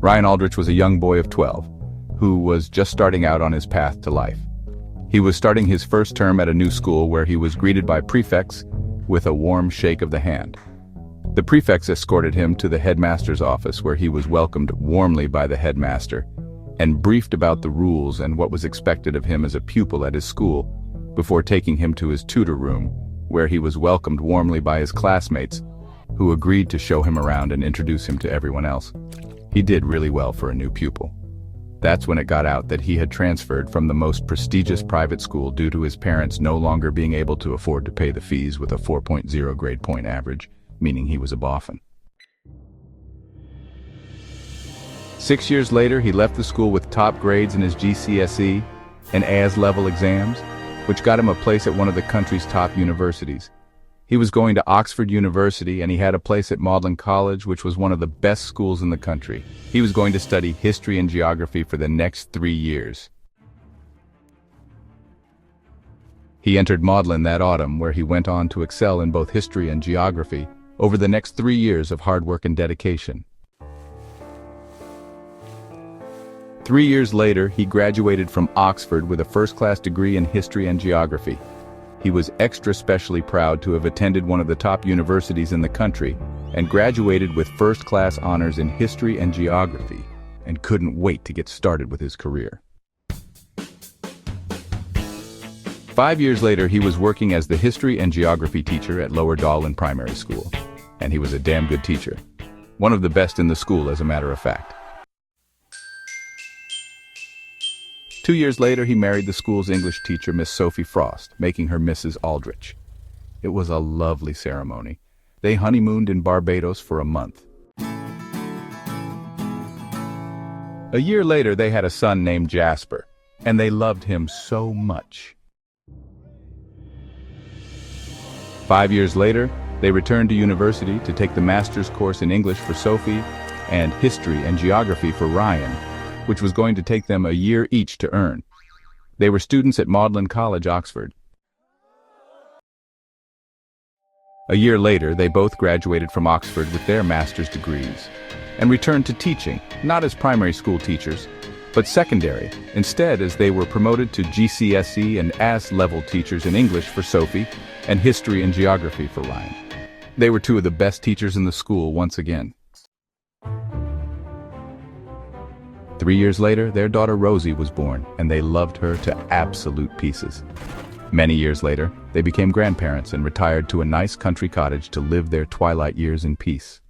Ryan Aldrich was a young boy of 12, who was just starting out on his path to life. He was starting his first term at a new school where he was greeted by prefects with a warm shake of the hand. The prefects escorted him to the headmaster's office where he was welcomed warmly by the headmaster and briefed about the rules and what was expected of him as a pupil at his school before taking him to his tutor room where he was welcomed warmly by his classmates who agreed to show him around and introduce him to everyone else. He did really well for a new pupil. That's when it got out that he had transferred from the most prestigious private school due to his parents no longer being able to afford to pay the fees with a 4.0 grade point average, meaning he was a boffin. 6 years later, he left the school with top grades in his GCSE and AS-level exams, which got him a place at one of the country's top universities. He was going to Oxford University and he had a place at Magdalen College, which was one of the best schools in the country. He was going to study history and geography for the next 3 years. He entered Magdalen that autumn, where he went on to excel in both history and geography over the next 3 years of hard work and dedication. 3 years later, he graduated from Oxford with a first-class degree in history and geography. He was extra specially proud to have attended one of the top universities in the country and graduated with first-class honors in history and geography, and couldn't wait to get started with his career. 5 years later, he was working as the history and geography teacher at Lower Darwin Primary School, and he was a damn good teacher. One of the best in the school, as a matter of fact. 2 years later, he married the school's English teacher, Miss Sophie Frost, making her Mrs. Aldrich. It was a lovely ceremony. They honeymooned in Barbados for a month. A year later, they had a son named Jasper, and they loved him so much. 5 years later, they returned to university to take the master's course in English for Sophie and history and geography for Ryan, which was going to take them a year each to earn. They were students at Magdalen College, Oxford. A year later, they both graduated from Oxford with their master's degrees and returned to teaching, not as primary school teachers, but secondary, instead, as they were promoted to GCSE and AS-level teachers in English for Sophie and history and geography for Ryan. They were two of the best teachers in the school once again. 3 years later, their daughter Rosie was born, and they loved her to absolute pieces. Many years later, they became grandparents and retired to a nice country cottage to live their twilight years in peace.